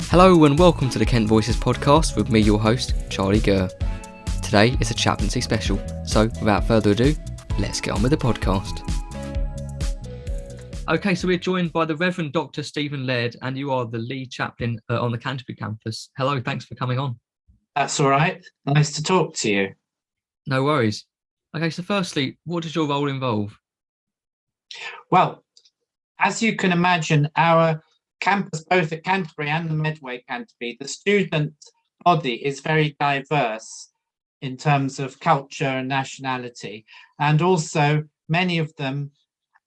Hello and welcome to the Kent Voices podcast with me, your host, Charlie Gurr. Today is a Chaplaincy special, so without further ado, let's get on with the podcast. Okay, so we're joined by the Reverend Dr. Stephen Laird, and you are the lead chaplain on the Canterbury campus. Hello, thanks for coming on. That's all right. Nice to talk to you. No worries. Okay, so firstly, what does your role involve? Well, as you can imagine, our campus, both at Canterbury and the Medway Canterbury, the student body is very diverse in terms of culture and nationality, and also many of them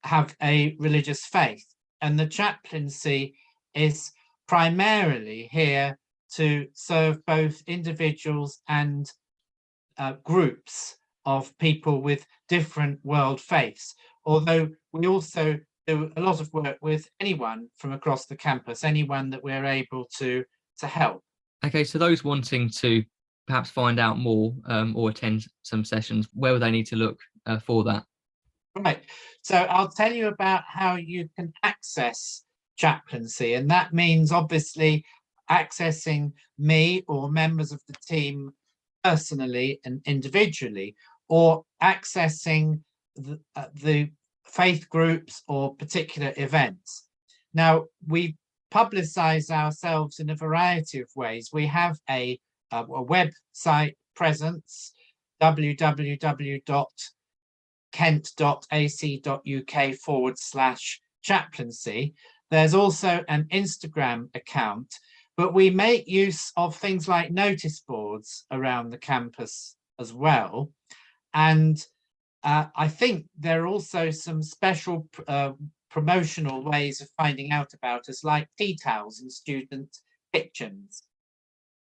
have a religious faith. And the chaplaincy is primarily here to serve both individuals and groups of people with different world faiths, although we also do a lot of work with anyone from across the campus, anyone that we're able to help. Okay, so those wanting to perhaps find out more or attend some sessions, where would they need to look for that? Right, so I'll tell you about how you can access chaplaincy, and that means obviously accessing me or members of the team personally and individually, or accessing the faith groups or particular events. Now, we publicize ourselves in a variety of ways. We have a website presence, www.kent.ac.uk/chaplaincy. There's also an Instagram account, but we make use of things like notice boards around the campus as well. And I think there are also some special promotional ways of finding out about us, like tea towels and student kitchens.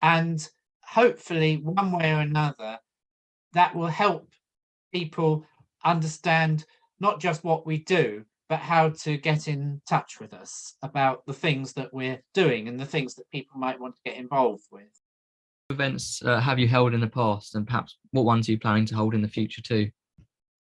And hopefully, one way or another, that will help people understand not just what we do, but how to get in touch with us about the things that we're doing and the things that people might want to get involved with. Events have you held in the past, and perhaps what ones are you planning to hold in the future too?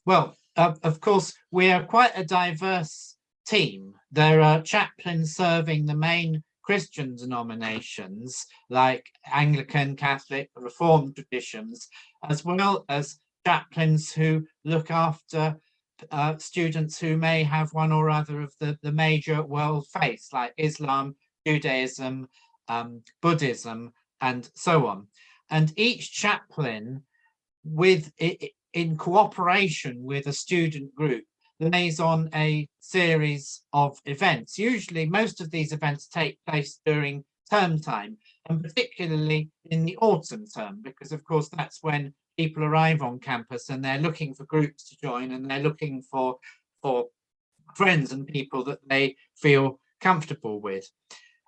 Well, of course, we are quite a diverse team. There are chaplains serving the main Christian denominations like Anglican, Catholic, Reformed traditions, as well as chaplains who look after students who may have one or other of the major world faiths like Islam, Judaism, Buddhism, and so on. And each chaplain, in cooperation with a student group, lays on a series of events. Usually, most of these events take place during term time, and particularly in the autumn term, because of course that's when people arrive on campus and they're looking for groups to join, and they're looking for friends and people that they feel comfortable with.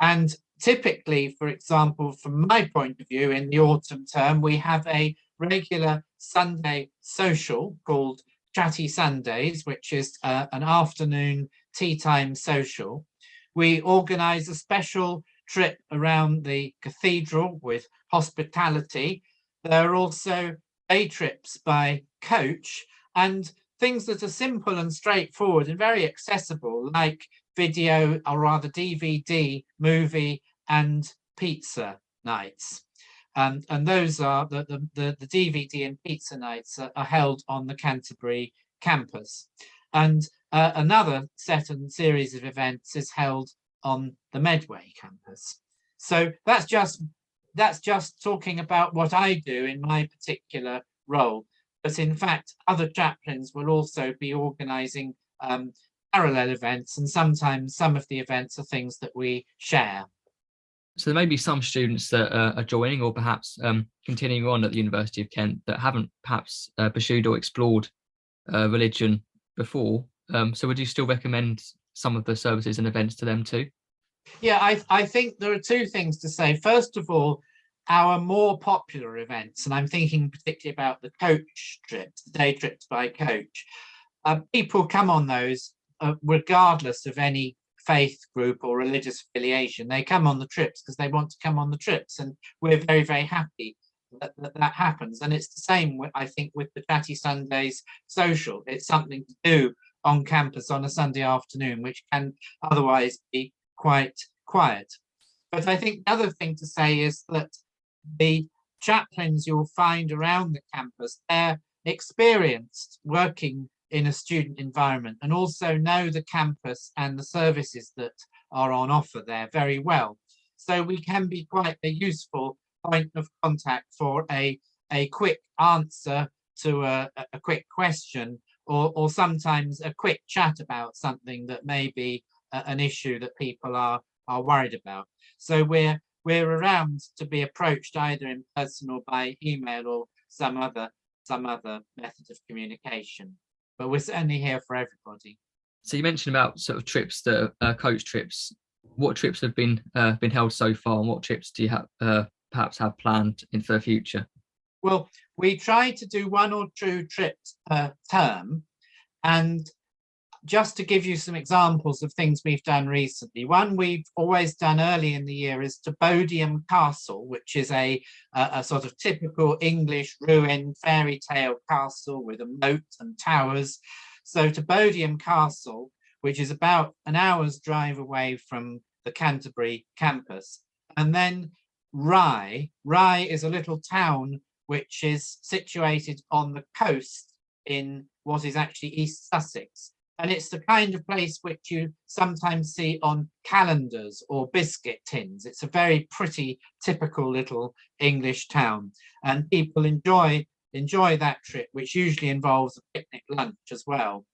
And typically, for example, from my point of view, in the autumn term, we have a regular Sunday social called Chatty Sundays, which is an afternoon tea time social. We organise a special trip around the cathedral with hospitality. There are also day trips by coach and things that are simple and straightforward and very accessible, like video or rather DVD, movie and pizza nights. And those are the DVD and pizza nights are held on the Canterbury campus. And another set and series of events is held on the Medway campus. So that's just talking about what I do in my particular role. But in fact, other chaplains will also be organising parallel events, and sometimes some of the events are things that we share. So there may be some students that are joining or perhaps continuing on at the University of Kent that haven't perhaps pursued or explored religion before. So would you still recommend some of the services and events to them too? Yeah, I think there are two things to say. First of all, our more popular events, and I'm thinking particularly about the coach trips, the day trips by coach, people come on those regardless of any faith group or religious affiliation. They come on the trips because they want to come on the trips, and we're very, very happy that happens. And it's the same, I think, with the Chatty Sundays social. It's something to do on campus on a Sunday afternoon, which can otherwise be quite quiet. But I think the other thing to say is that the chaplains you'll find around the campus, they're experienced working in a student environment and also know the campus and the services that are on offer there very well. So we can be quite a useful point of contact for a quick answer to a quick question, or sometimes a quick chat about something that may be an issue that people are worried about. So we're around to be approached either in person or by email or some other method of communication. But we're certainly here for everybody. So you mentioned about sort of trips that are coach trips. What trips have been held so far, and what trips do you have perhaps have planned in for the future? Well, we try to do 1 or 2 trips per term, and just to give you some examples of things we've done recently, one we've always done early in the year is to Bodiam Castle, which is a sort of typical English ruined fairy tale castle with a moat and towers. So to Bodiam Castle, which is about an hour's drive away from the Canterbury campus. And then Rye is a little town which is situated on the coast in what is actually East Sussex. And it's the kind of place which you sometimes see on calendars or biscuit tins. It's a very pretty, typical little English town. And people enjoy that trip, which usually involves a picnic lunch as well.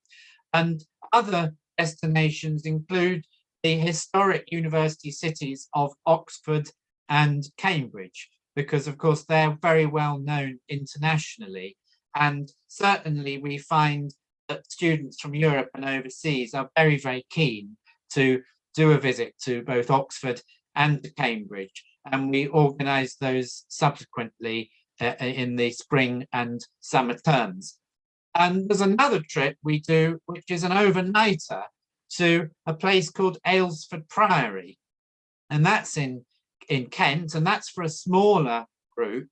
And other destinations include the historic university cities of Oxford and Cambridge, because of course they're very well known internationally. And certainly we find that students from Europe and overseas are very, very keen to do a visit to both Oxford and to Cambridge. And we organise those subsequently in the spring and summer terms. And there's another trip we do, which is an overnighter to a place called Aylesford Priory. And that's in Kent, and that's for a smaller group.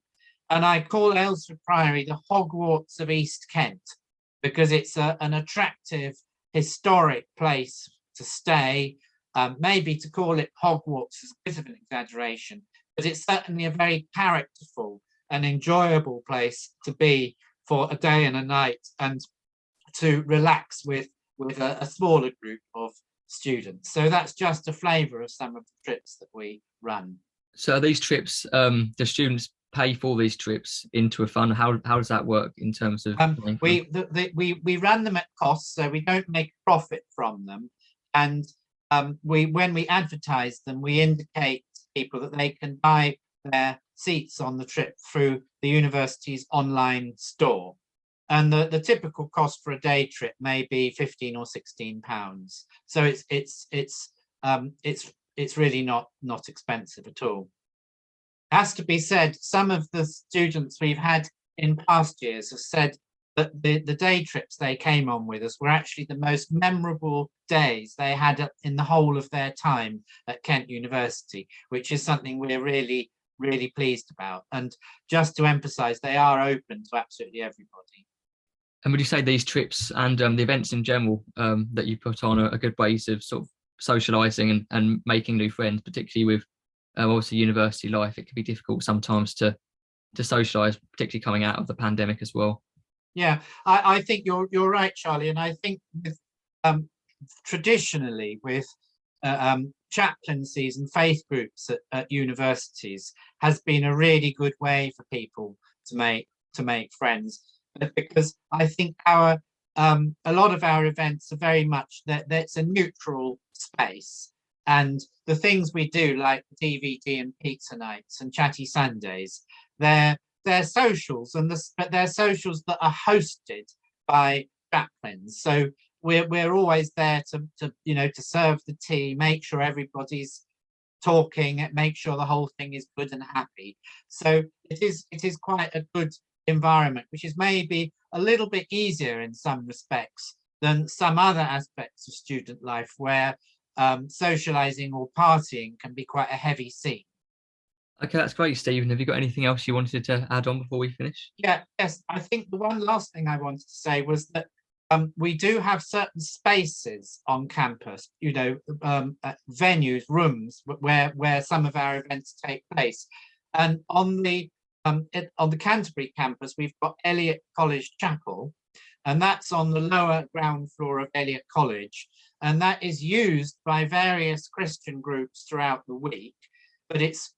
And I call Aylesford Priory the Hogwarts of East Kent, because it's an attractive, historic place to stay. Maybe to call it Hogwarts is a bit of an exaggeration, but it's certainly a very characterful and enjoyable place to be for a day and a night, and to relax with a smaller group of students. So that's just a flavour of some of the trips that we run. So are these trips, the students pay for these trips into a fund? How does that work in terms of we run them at cost, so we don't make profit from them. And when we advertise them, we indicate to people that they can buy their seats on the trip through the university's online store. And the typical cost for a day trip may be £15 or £16. So it's really not expensive at all. Has to be said, some of the students we've had in past years have said that the day trips they came on with us were actually the most memorable days they had in the whole of their time at Kent University, which is something we're really, really pleased about. And just to emphasize, they are open to absolutely everybody. And would you say these trips and the events in general that you put on are good ways of sort of socialising and making new friends, particularly with obviously university life? It can be difficult sometimes to socialise, particularly coming out of the pandemic as well. Yeah, I think you're right, Charlie, and I think with, traditionally with chaplaincies and faith groups at universities has been a really good way for people to make friends, because I think a lot of our events are very much that's a neutral space, and the things we do, like DVD and pizza nights and chatty Sundays, they're socials, but they're socials that are hosted by chaplains. So we're always there to serve the tea, make sure everybody's talking, make sure the whole thing is good and happy. So it is quite a good environment, which is maybe a little bit easier in some respects than some other aspects of student life, where socializing or partying can be quite a heavy scene. Okay, that's great, Stephen. Have you got anything else you wanted to add on before we finish? Yes. I think the one last thing I wanted to say was that we do have certain spaces on campus, venues, rooms where some of our events take place. And on the Canterbury campus, we've got Eliot College Chapel, and that's on the lower ground floor of Eliot College. And that is used by various Christian groups throughout the week. But it's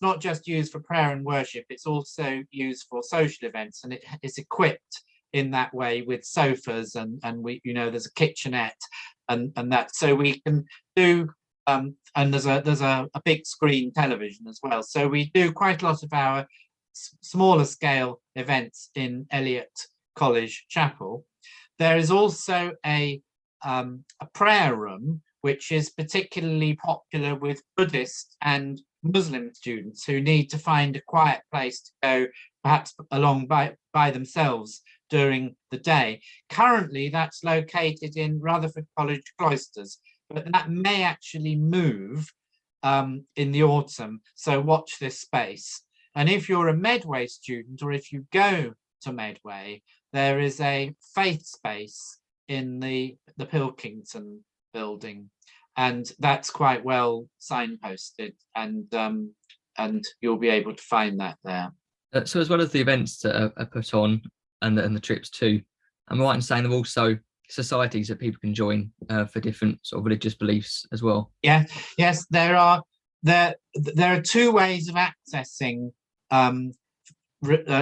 not just used for prayer and worship, it's also used for social events, and it is equipped in that way with sofas and there's a kitchenette and that, so we can do and there's a big screen television as well. So we do quite a lot of our smaller scale events in Eliot College Chapel. There is also a prayer room which is particularly popular with Buddhist and Muslim students who need to find a quiet place to go, perhaps along by themselves during the day. Currently, that's located in Rutherford College Cloisters, but that may actually move in the autumn, so watch this space. And if you're a Medway student, or if you go to Medway, there is a faith space in the Pilkington building, and that's quite well signposted, and you'll be able to find that there. So as well as the events that are put on and the trips too, am I right in saying there are also societies that people can join for different sort of religious beliefs as well? Yeah, yes, there are two ways of accessing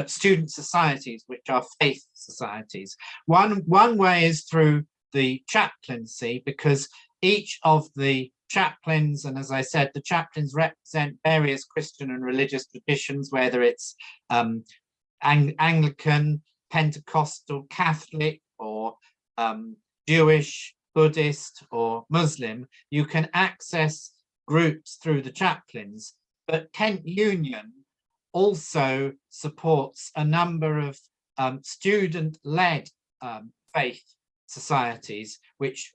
student societies, which are faith societies. One way is through the chaplaincy, because each of the chaplains, and as I said, the chaplains represent various Christian and religious traditions, whether it's Anglican, Pentecostal, Catholic, or Jewish, Buddhist, or Muslim. You can access groups through the chaplains, but Kent Union also supports a number of student-led faith societies, which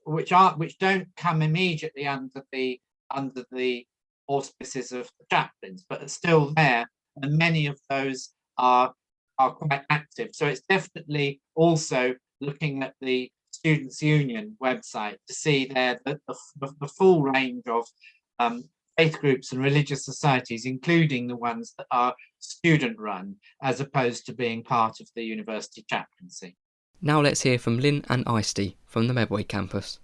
don't come immediately under the auspices of the chaplains, but are still there, and many of those are quite active. So it's definitely also looking at the Students' Union website to see there the full range of faith groups and religious societies, including the ones that are student-run, as opposed to being part of the university chaplaincy. Now let's hear from Lynne and Aiste from the Medway campus.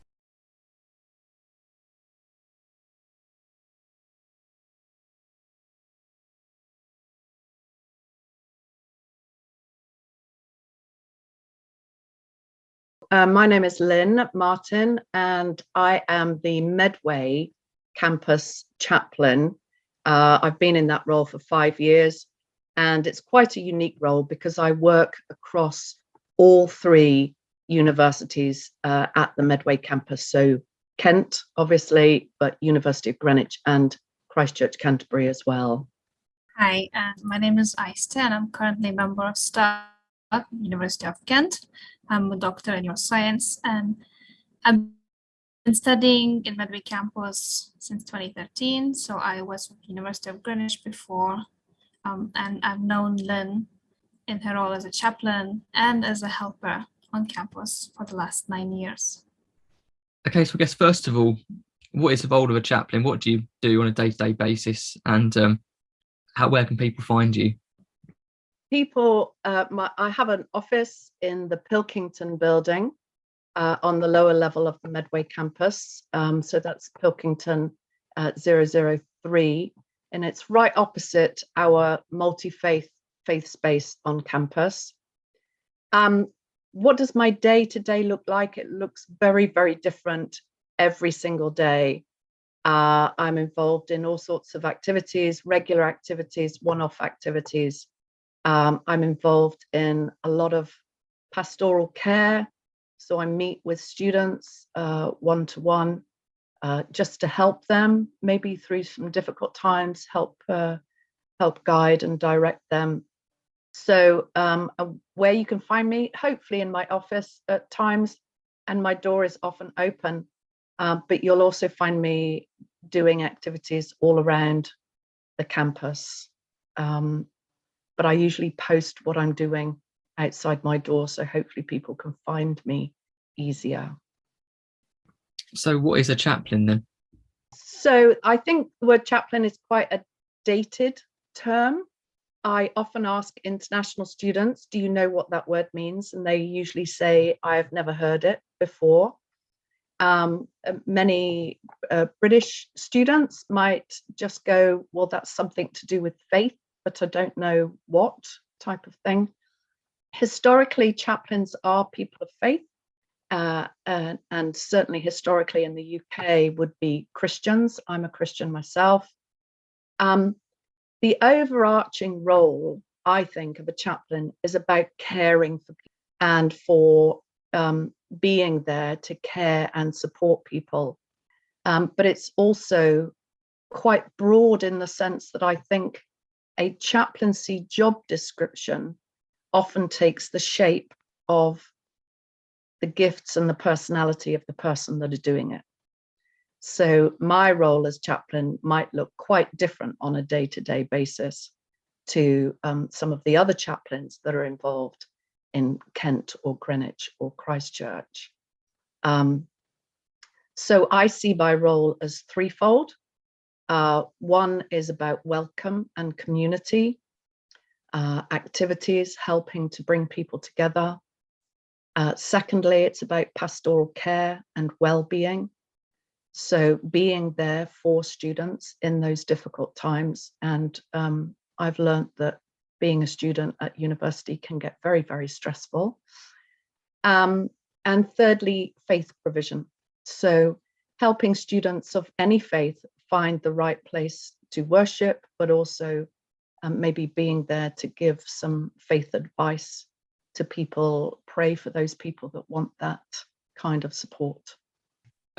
My name is Lynne Martin, and I am the Medway campus chaplain. I've been in that role for 5 years, and it's quite a unique role because I work across all 3 universities at the Medway campus. So Kent, obviously, but University of Greenwich and Christchurch, Canterbury as well. Hi, my name is Aiste, and I'm currently a member of staff at University of Kent. I'm a doctor in neuroscience, and I've been studying in Medway campus since 2013. So I was with University of Greenwich before, and I've known Lynne in her role as a chaplain and as a helper on campus for the last 9 years. Okay, so I guess first of all, what is the role of a chaplain? What do you do on a day-to-day basis, and where can people find you? I have an office in the Pilkington building on the lower level of the Medway campus. So that's Pilkington 003, and it's right opposite our multi-faith space on campus. What does my day-to-day look like? It looks very, very different every single day. I'm involved in all sorts of activities, regular activities, one-off activities. I'm involved in a lot of pastoral care. So I meet with students one-to-one, just to help them, maybe through some difficult times, help guide and direct them. So where you can find me, hopefully in my office at times, and my door is often open, but you'll also find me doing activities all around the campus. But I usually post what I'm doing outside my door, so hopefully people can find me easier. So what is a chaplain then? So I think the word chaplain is quite a dated term. I often ask international students, do you know what that word means? And they usually say, I've never heard it before. Many British students might just go, well, that's something to do with faith, but I don't know what type of thing. Historically, chaplains are people of faith, and certainly historically in the UK would be Christians. I'm a Christian myself. The overarching role, I think, of a chaplain is about caring for people and for being there to care and support people. But it's also quite broad in the sense that I think a chaplaincy job description often takes the shape of the gifts and the personality of the person that are doing it. So my role as chaplain might look quite different on a day-to-day basis to some of the other chaplains that are involved in Kent or Greenwich or Christchurch. So I see my role as threefold. One is about welcome and community, activities helping to bring people together. Secondly, it's about pastoral care and well-being. So being there for students in those difficult times. And I've learned that being a student at university can get very, very stressful. And thirdly, faith provision. So helping students of any faith find the right place to worship, but also maybe being there to give some faith advice to people, pray for those people that want that kind of support.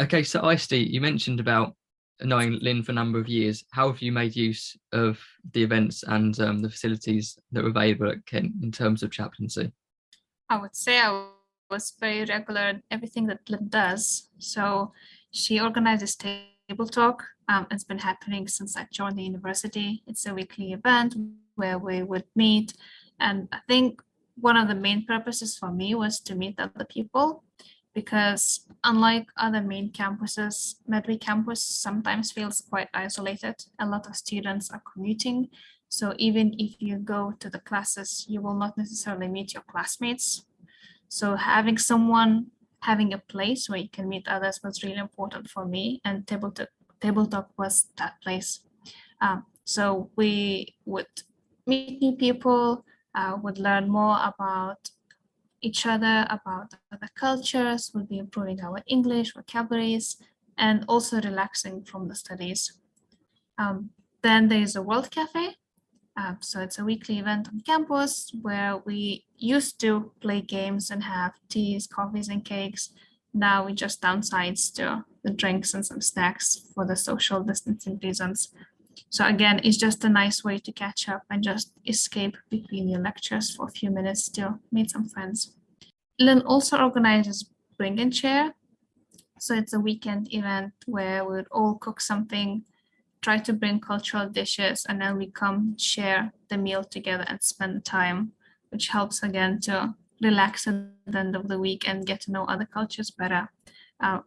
Okay, so Aiste, you mentioned about knowing Lynne for a number of years. How have you made use of the events and the facilities that were available at Kent in terms of chaplaincy? I would say I was very regular in everything that Lynne does. So she organizes table talk. It's been happening since I joined the university. It's a weekly event where we would meet. And I think one of the main purposes for me was to meet other people, because unlike other main campuses, Medway campus sometimes feels quite isolated. A lot of students are commuting. So even if you go to the classes, you will not necessarily meet your classmates. So having a place where you can meet others was really important for me, and table talk was that place. So we would meet new people, would learn more about each other, about other cultures, would be improving our English vocabularies, and also relaxing from the studies. Then there is a World Cafe. So it's a weekly event on campus where we used to play games and have teas, coffees, and cakes. Now we just downsize to the drinks and some snacks for the social distancing reasons. So again, it's just a nice way to catch up and just escape between your lectures for a few minutes to meet some friends. Lynne also organizes Bring and Share. So it's a weekend event where we would all cook something, try to bring cultural dishes, and then we come share the meal together and spend time, which helps again to relax at the end of the week and get to know other cultures better.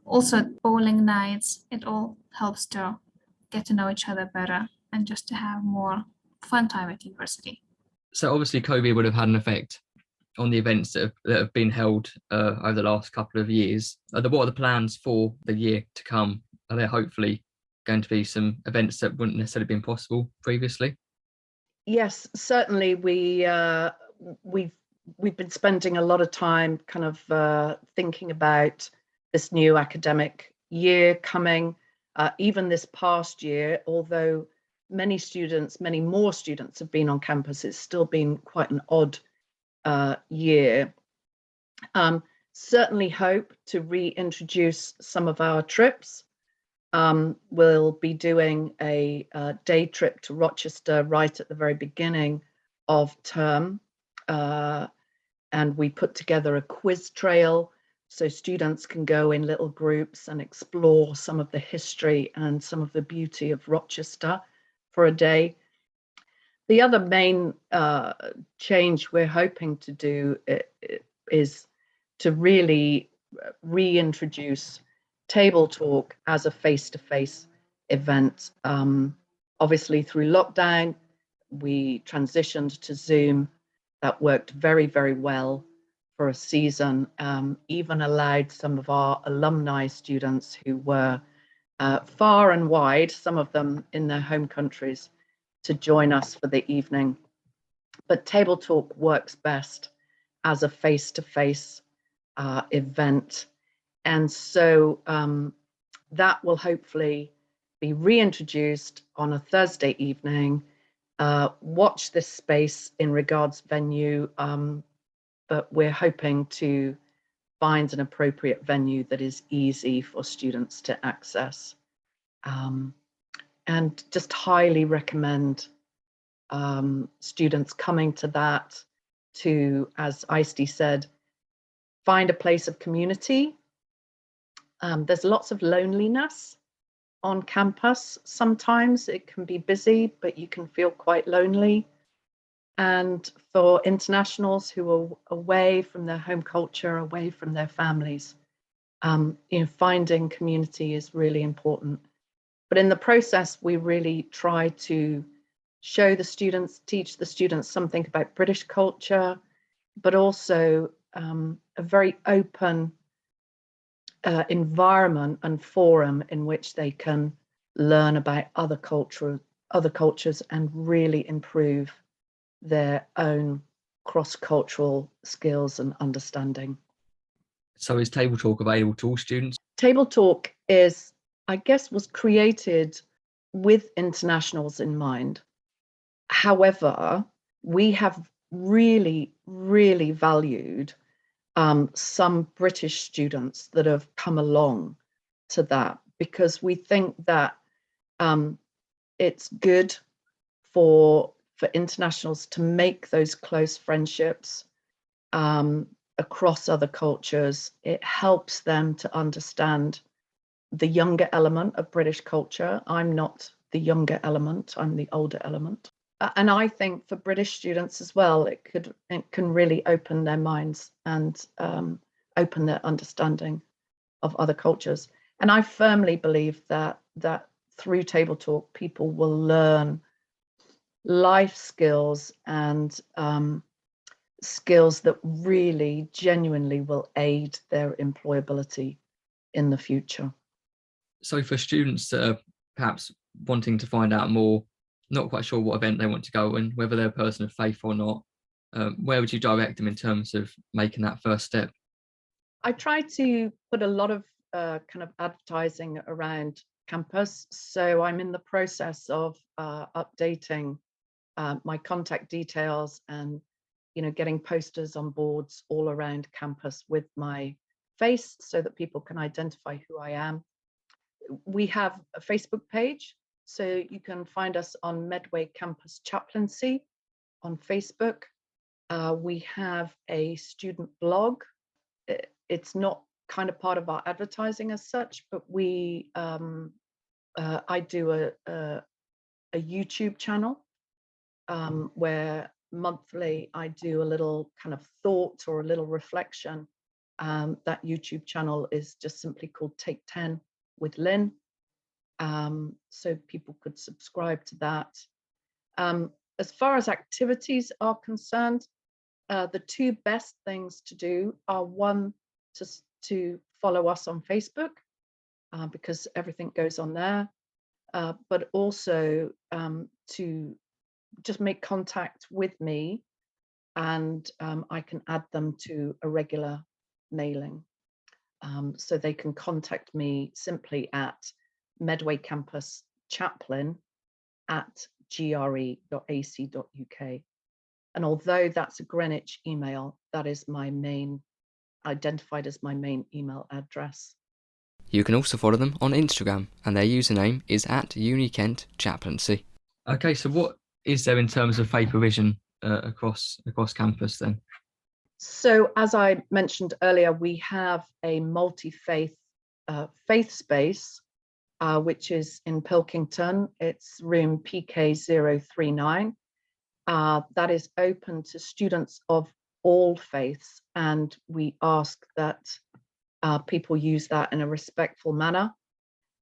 Also bowling nights, it all helps to get to know each other better and just to have more fun time at university. So obviously COVID would have had an effect on the events that have been held over the last couple of years. What are the plans for the year to come? Are there hopefully going to be some events that wouldn't necessarily been possible previously? Yes, certainly. We've been spending a lot of time kind of thinking about this new academic year coming. Even this past year, although many more students have been on campus, it's still been quite an odd year. Certainly hope to reintroduce some of our trips. We'll be doing a day trip to Rochester right at the very beginning of term. And we put together a quiz trail so students can go in little groups and explore some of the history and some of the beauty of Rochester for a day. The other main change we're hoping to do is to really reintroduce Table Talk as a face-to-face event. Obviously, through lockdown, we transitioned to Zoom. That worked very, very well for a season, even allowed some of our alumni students who were far and wide, some of them in their home countries, to join us for the evening. But Table Talk works best as a face-to-face event. And so that will hopefully be reintroduced on a Thursday evening. Watch this space in regards venue, but we're hoping to find an appropriate venue that is easy for students to access. And just highly recommend students coming to that to, as Aiste said, find a place of community. There's lots of loneliness on campus. Sometimes it can be busy, but you can feel quite lonely. And for internationals who are away from their home culture, away from their families, finding community is really important. But in the process, we really try to show the students, teach the students something about British culture, but also a very open environment and forum in which they can learn about other cultures and really improve their own cross-cultural skills and understanding. So is Table Talk available to all students? Table Talk is, I guess, was created with internationals in mind. However, we have really, really valued some British students that have come along to that, because we think that it's good for internationals to make those close friendships across other cultures. It helps them to understand the younger element of British culture. I'm not the younger element, I'm the older element. And I think for British students as well, it can really open their minds and open their understanding of other cultures. And I firmly believe that through Table Talk, people will learn life skills and skills that really genuinely will aid their employability in the future. So for students that are perhaps wanting to find out more, not quite sure what event they want to go and whether they're a person of faith or not, where would you direct them in terms of making that first step? I try to put a lot of kind of advertising around campus. So I'm in the process of updating my contact details and getting posters on boards all around campus with my face so that people can identify who I am. We have a Facebook page, so you can find us on Medway Campus Chaplaincy on Facebook. We have a student blog. It's not kind of part of our advertising as such, but I do a YouTube channel where monthly I do a little kind of thought or a little reflection. That YouTube channel is just simply called Take 10 with Lynne. So people could subscribe to that. As far as activities are concerned, the two best things to do are, one, to follow us on Facebook, because everything goes on there, but also to just make contact with me, and I can add them to a regular mailing. So they can contact me simply at Medway Campus Chaplain at gre.ac.uk. And although that's a Greenwich email, that is identified as my main email address. You can also follow them on Instagram, and their username is @UniKent Chaplaincy. Okay, so what is there in terms of faith provision across campus then? So as I mentioned earlier, we have a multi-faith faith space, which is in Pilkington. It's room PK039. that is open to students of all faiths, and we ask that people use that in a respectful manner.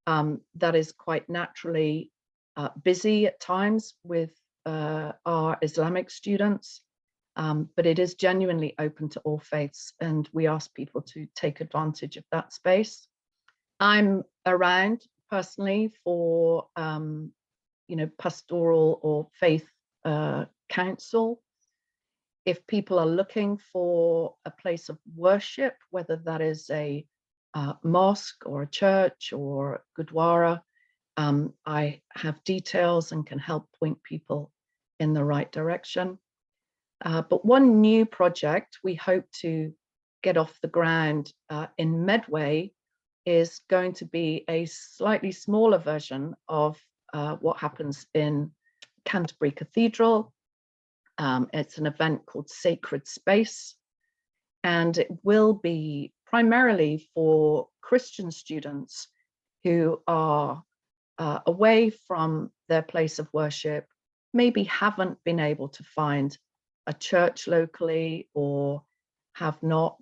That is quite naturally busy at times with our Islamic students, but it is genuinely open to all faiths, and we ask people to take advantage of that space. I'm around personally for pastoral or faith counsel. If people are looking for a place of worship, whether that is a mosque or a church or gurdwara, I have details and can help point people in the right direction. But one new project we hope to get off the ground in Medway is going to be a slightly smaller version of what happens in Canterbury Cathedral. It's an event called Sacred Space, and it will be primarily for Christian students who are away from their place of worship, maybe haven't been able to find a church locally or have not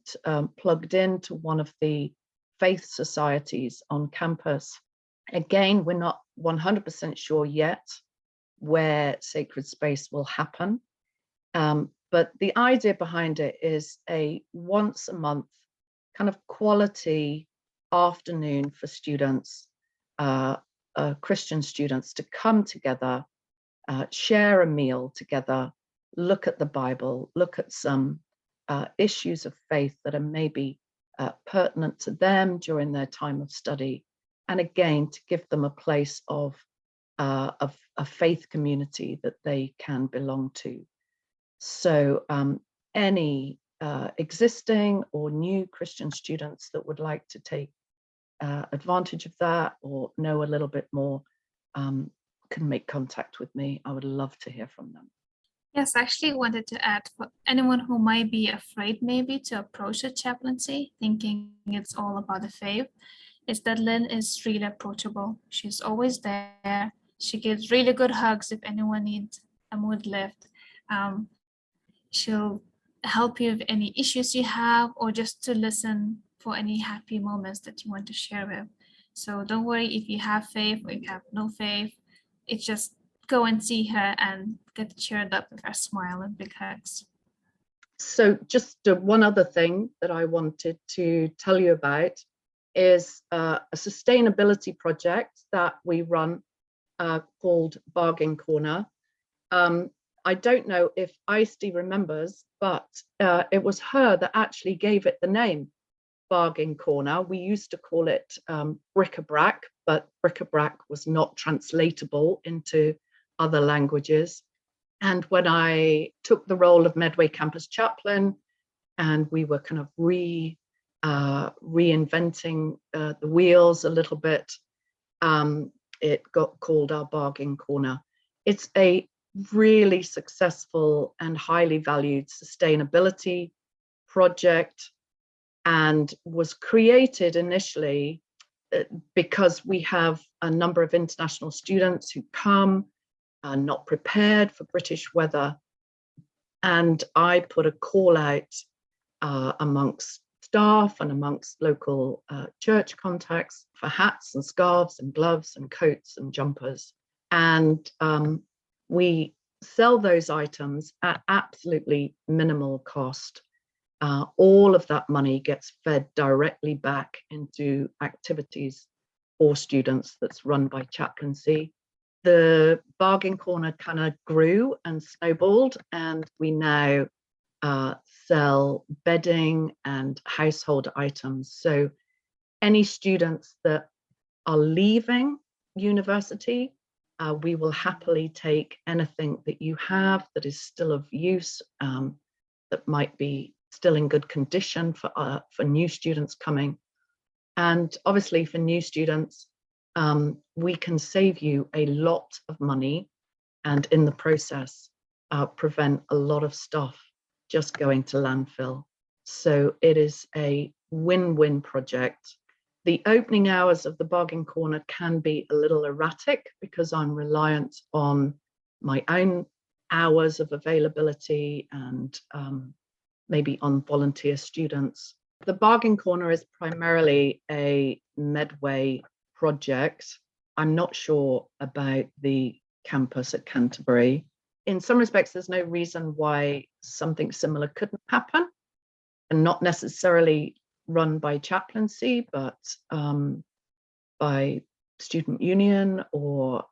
plugged into one of the faith societies on campus. Again, we're not 100% sure yet where Sacred Space will happen. But the idea behind it is a once a month kind of quality afternoon for students, Christian students, to come together, share a meal together, look at the Bible, look at some issues of faith that are maybe pertinent to them during their time of study, and again to give them a place of a faith community that they can belong to. So any existing or new Christian students that would like to take advantage of that or know a little bit more can make contact with me. I would love to hear from them. Yes, I actually wanted to add, for anyone who might be afraid maybe to approach a chaplaincy, thinking it's all about the faith, is that Lynne is really approachable. She's always there. She gives really good hugs if anyone needs a mood lift. She'll help you with any issues you have, or just to listen for any happy moments that you want to share with. So don't worry if you have faith or if you have no faith. It's just go and see her and get cheered up with her smile and big hugs. So just one other thing that I wanted to tell you about is a sustainability project that we run called Bargain Corner. I don't know if Aiste remembers, but it was her that actually gave it the name Bargain Corner. We used to call it bric-a-brac, but bric-a-brac was not translatable into other languages. And when I took the role of Medway Campus Chaplain, and we were kind of reinventing the wheels a little bit, it got called our Bargain Corner. It's a really successful and highly valued sustainability project, and was created initially because we have a number of international students who come not prepared for British weather, and I put a call out amongst staff and amongst local church contacts for hats and scarves and gloves and coats and jumpers, and we sell those items at absolutely minimal cost. All of that money gets fed directly back into activities for students that's run by Chaplaincy. The Bargain Corner kind of grew and snowballed, and we now sell bedding and household items. So any students that are leaving university, we will happily take anything that you have that is still of use, that might be still in good condition for new students coming. And obviously for new students, we can save you a lot of money, and in the process prevent a lot of stuff just going to landfill. So it is a win-win project. The opening hours of the Bargain Corner can be a little erratic because I'm reliant on my own hours of availability and maybe on volunteer students. The Bargain Corner is primarily a Medway project. I'm not sure about the campus at Canterbury. In some respects, there's no reason why something similar couldn't happen, and not necessarily run by Chaplaincy, but by student union or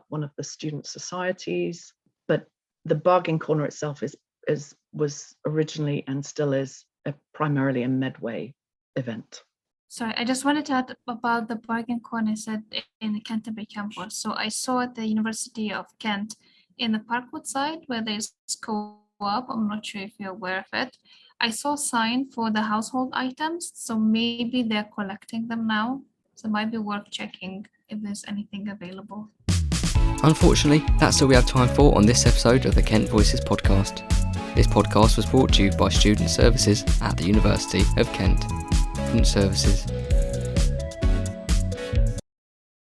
one of the student societies. But the Bargain Corner itself was originally and still is primarily a Medway event. Sorry, I just wanted to add about the Bargain Corner said in the Canterbury campus. So I saw at the University of Kent in the Parkwood side where there's co-op. I'm not sure if you're aware of it. I saw a sign for the household items, so maybe they're collecting them now. So it might be worth checking if there's anything available. Unfortunately, that's all we have time for on this episode of the Kent Voices podcast. This podcast was brought to you by Student Services at the University of Kent. Student Services.